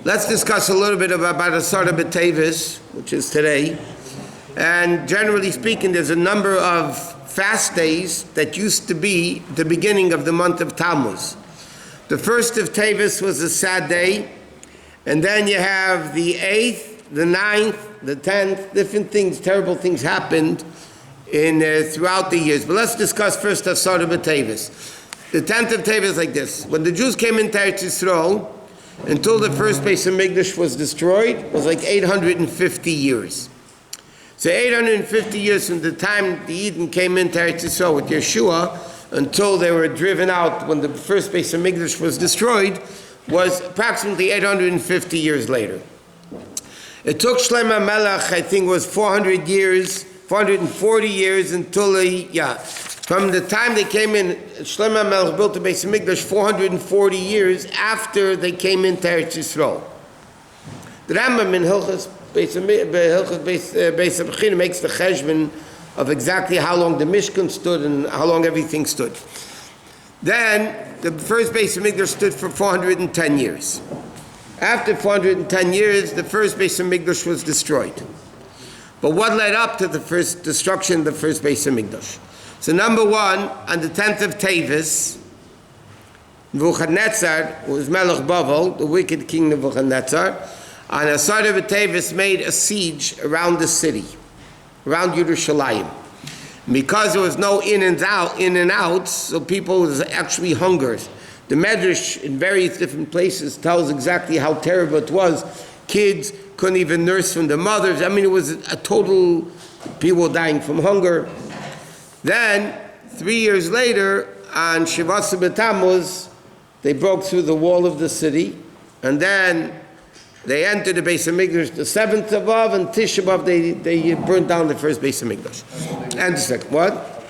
Let's discuss a little bit about Asar B'Tevis, which is today. And generally speaking, there's a number of fast days that used to be the beginning of the month of Tammuz. The first of Tevis was a sad day, and then you have the 8th, the 9th, the 10th, different things, terrible things happened throughout the years. But let's discuss first Asar B'Tevis. The 10th of Tevis is like this. When the Jews came into Eretz Yisrael, until the first Bais Din was destroyed, was like 850 years. So 850 years from the time the Eden came into Eretz Yisrael with Yeshua until they were driven out when the first Bais Din was destroyed was approximately 850 years later. It took Shlomo Melech, I think it was 440 years until from the time they came in, Shlomo Melech built the Bais Din 440 years after they came into Eretz Yisrael. The Rambam in Hilchos Beis Abchina makes the cheshbon of exactly how long the Mishkan stood and how long everything stood. Then the first Bais Din stood for 410 years. After 410 years, the first Bais Din was destroyed. But what led up to the first destruction of the first Bais Din? So number one, on the 10th of Tevis, Nebuchadnezzar, who was Melech Bavel, the wicked king Nebuchadnezzar, on Asar B'Tevis made a siege around the city, around Yerushalayim. Because there was no in and out, so people was actually hunger. The Medrash in various different places tells exactly how terrible it was. Kids couldn't even nurse from the mothers. I mean, it was a total, people dying from hunger. Then, 3 years later, on Shivas B'Tammuz, they broke through the wall of the city, and then they entered the Bais Din, the 7th of Av, and Tisha B'Av, they burned down the first Bais Din. And the second, what?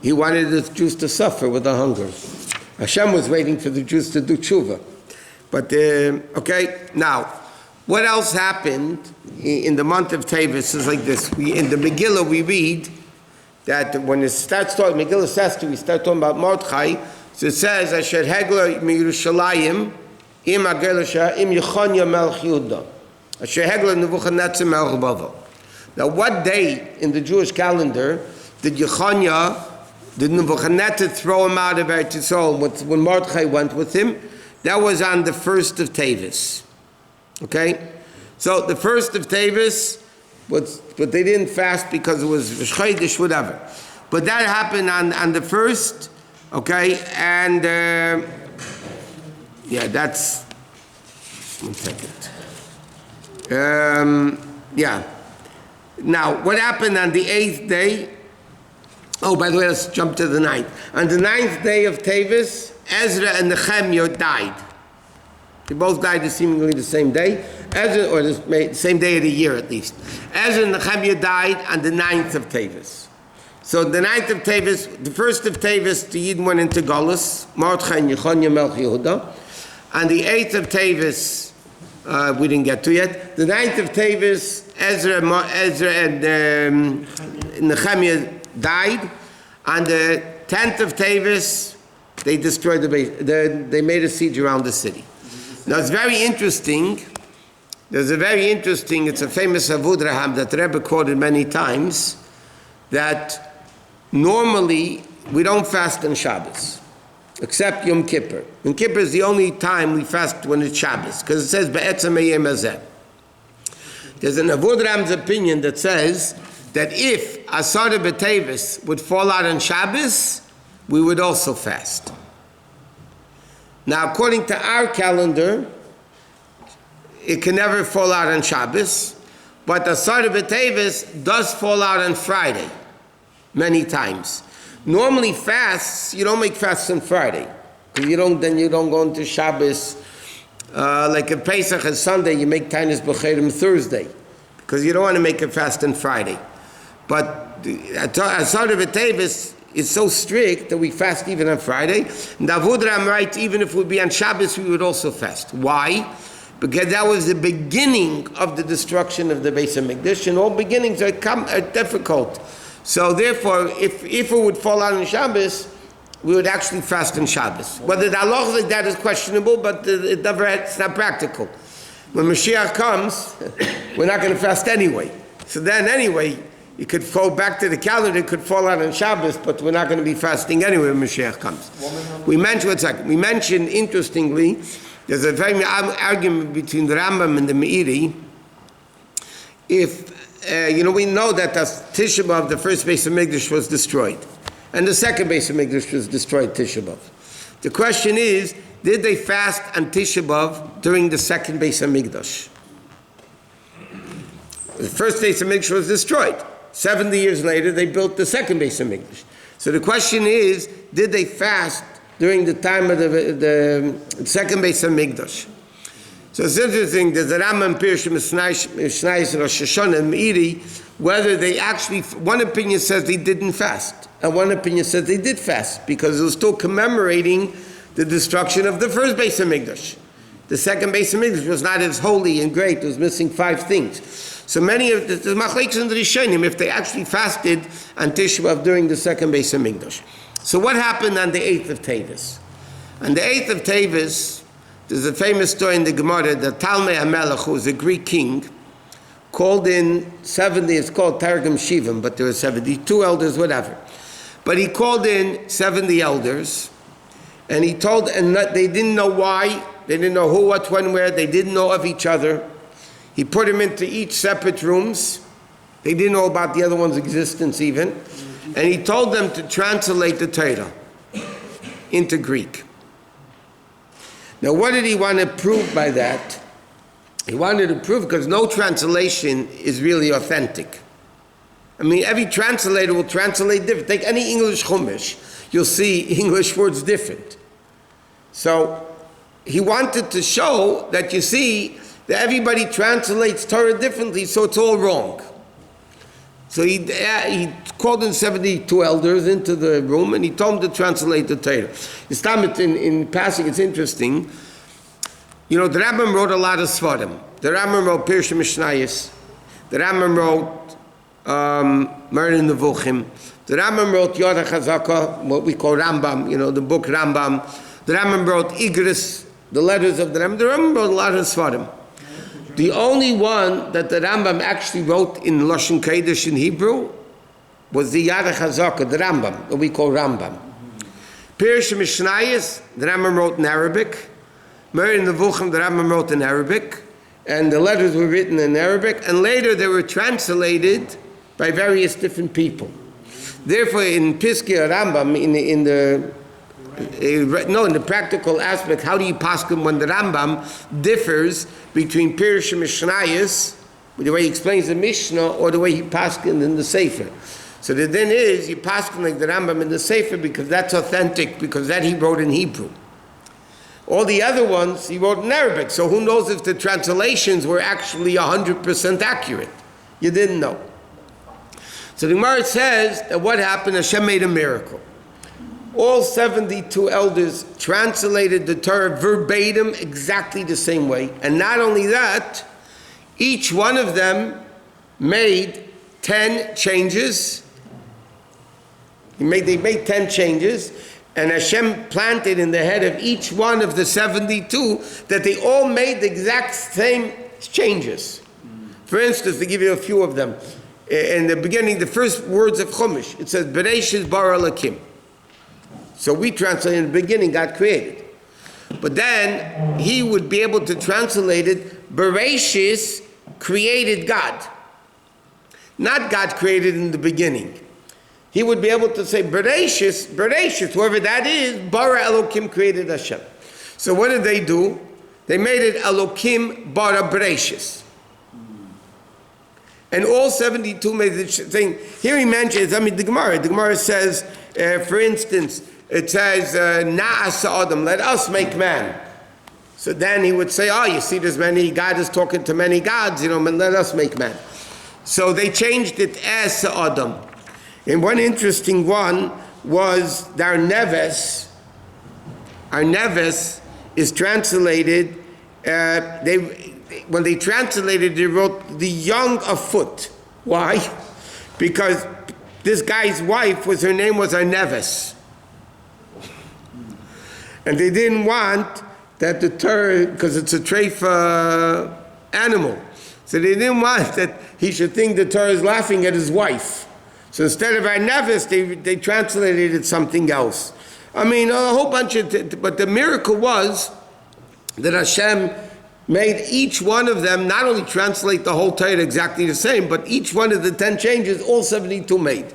He wanted the Jews to suffer with the hunger. Hashem was waiting for the Jews to do tshuva. But, okay, now, what else happened in the month of Tevis is like this. In the Megillah we read that when it starts talking, Megillah says we start talking about Mordechai, so it says, Asher Hegla Yerushalayim, Im Agelasha, Im Yechonya Melech Yehuda. Asher Hegla Nebuchadnezzar Melech Bavel. Now what day in the Jewish calendar did Nebuchadnezzar throw him out of Eretz Yisrael when Mordechai went with him? That was on the 1st of Tevis. Okay? So the 1st of Tevis, but they didn't fast because it was Chodesh, whatever. But that happened on the 1st, okay? And, that's, 1 second. Now, what happened on the 8th day? Oh, by the way, let's jump to the 9th. On the 9th day of Tevis, Ezra and Nehemiah died. They both died seemingly the same day, or the same day of the year at least. Ezra and Nehemiah died on the 9th of Tevis. So the 9th of Tevis, the 1st of Tevis, the Yidden went into Golus, Mordechai and Yechonya Melech Yehuda. On the 8th of Tevis, we didn't get to yet. The 9th of Tevis, Ezra and Nehemiah died. On the 10th of Tevis, they destroyed they made a siege around the city. Now it's very interesting. It's a famous Vaad Rabbonim that the Rebbe quoted many times, that normally we don't fast on Shabbos, except Yom Kippur. Yom Kippur is the only time we fast when it's Shabbos, because it says Be'etzem Hayom Hazeh. There's an Vaad Rabbanim's opinion that says that if Asar B'Tevis would fall out on Shabbos, we would also fast. Now, according to our calendar, it can never fall out on Shabbos, but Asar B'Tevis does fall out on Friday, many times. Normally fasts, you don't make fasts on Friday, because you don't go into Shabbos. Like a Pesach and Sunday, you make Tainis B'Cherim Thursday, because you don't want to make a fast on Friday. But Asar B'Tevis is so strict that we fast even on Friday. And Vaad Rabbonim writes, even if we'd be on Shabbos, we would also fast. Why? Because that was the beginning of the destruction of the Bais Din, and all beginnings are difficult. So therefore, if it would fall out on Shabbos, we would actually fast on Shabbos. Whether the halacha like that is questionable, but it's not practical. When Mashiach comes, we're not going to fast anyway. So then anyway, you could go back to the calendar, it could fall out on Shabbos, but we're not going to be fasting anyway when Mashiach comes. We mentioned, interestingly, there's a very argument between the Rambam and the Meiri. If, we know that the Tisha B'Av, the first Bais Hamikdash was destroyed. And the second Bais Hamikdash was destroyed, Tisha B'Av. The question is, did they fast on Tisha B'Av during the second Bais Hamikdash? The first Bais Hamikdash was destroyed. 70 years later, they built the second Bais Hamikdash. So the question is, did they fast during the time of the second Bais Hamikdash? So it's interesting, there's a Rambam Pirush Mishnayos and Rosh Hashanah and Meiri, whether they actually, one opinion says they didn't fast, and one opinion says they did fast, because it was still commemorating the destruction of the first Bais Hamikdash. The second Bais Hamikdash was not as holy and great, it was missing 5 things. So many of the machlokes and the Rishonim, if they actually fasted on Tisha B'Av during the second Bais Hamikdash. So what happened on the 8th of Teves? On the 8th of Teves, there's a famous story in the Gemara that Talmei HaMelech, who was a Greek king, called in 70, it's called Targum Shivim, but there were 72 elders, whatever. But he called in 70 elders, and he told, and they didn't know why, they didn't know who, what, when, where, they didn't know of each other. He put them into each separate rooms. They didn't know about the other one's existence even. And he told them to translate the Torah into Greek. Now, what did he want to prove by that? He wanted to prove because no translation is really authentic. I mean, every translator will translate different. Take any English Chumash, you'll see English words different. So he wanted to show that, you see, that everybody translates Torah differently, so it's all wrong. So he called in 72 elders into the room, and he told them to translate the Torah. In passing, it's interesting. The Rambam wrote a lot of Svarim. The Rambam wrote Pirush Mishnayos. The Rambam wrote Merin Nevuchim. The Rambam wrote Yoda Chazaka, what we call Rambam, the book Rambam. The Rambam wrote Igris, the letters of the Rambam. The Rambam wrote a lot of Svarim. The only one that the Rambam actually wrote in Lashon Kodesh in Hebrew was the Yad HaChazaka, the Rambam, that we call Rambam. Pirush Mishnayos, the Rambam wrote in Arabic. Merin Nevuchim, the Rambam wrote in Arabic. And the letters were written in Arabic. And later they were translated by various different people. Therefore, in Piskei Rambam, in the practical aspect, how do you paskin when the Rambam differs between Pirush and Mishnayos, the way he explains the Mishnah, or the way he paskin in the Sefer? So the din is, you paskin like the Rambam in the Sefer because that's authentic, because that he wrote in Hebrew. All the other ones he wrote in Arabic, so who knows if the translations were actually 100% accurate? You didn't know. So the Gemara says that what happened, Hashem made a miracle. All 72 elders translated the Torah verbatim exactly the same way. And not only that, each one of them made 10 changes. They made 10 changes. And Hashem planted in the head of each one of the 72 that they all made the exact same changes. For instance, to give you a few of them. In the beginning, the first words of Chumash, it says, Bereshis bara Elokim. So we translate in the beginning, God created. But then he would be able to translate it, Bereshis created God. Not God created in the beginning. He would be able to say, Bereshis, whoever that is, bara Elokim created Hashem. So what did they do? They made it Elokim bara Bereshis. And all 72 made the thing. Here he mentions, the Gemara says, for instance, it says, Na'asa Adam, let us make man. So then he would say, you see there's many, God is talking to many gods, let us make man. So they changed it as Adam. And one interesting one was our Neves. Our Neves is translated, when they translated, they wrote the young of foot. Why? Because this guy's wife, her name was Arneves. And they didn't want that the Torah, because it's a treifa animal, so they didn't want that he should think the Torah is laughing at his wife. So instead of Arnevis, they translated it something else. I mean, a whole bunch of, but the miracle was that Hashem made each one of them not only translate the whole Torah exactly the same, but each one of the 10 changes, all 72 made.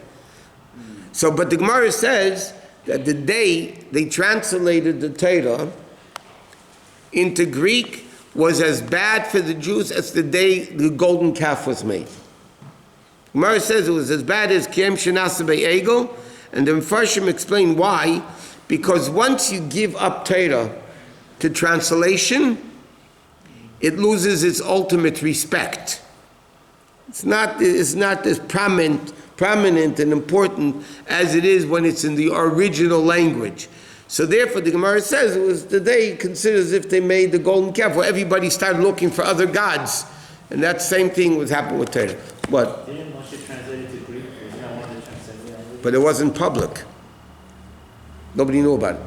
So, but the Gemara says that the day they translated the Torah into Greek was as bad for the Jews as the day the golden calf was made. Gemara says it was as bad as Kiem Shenasa Be'egel, and the Mepharshim explain why. Because once you give up Torah to translation, it loses its ultimate respect. It's not as prominent and important as it is when it's in the original language. So therefore, the Gemara says it was the day considered as if they made the golden calf, where everybody started looking for other gods, and that same thing was happening with Torah. What? Didn't Moshe translate it to Greek? Was not one that translated it? But it wasn't public. Nobody knew about it.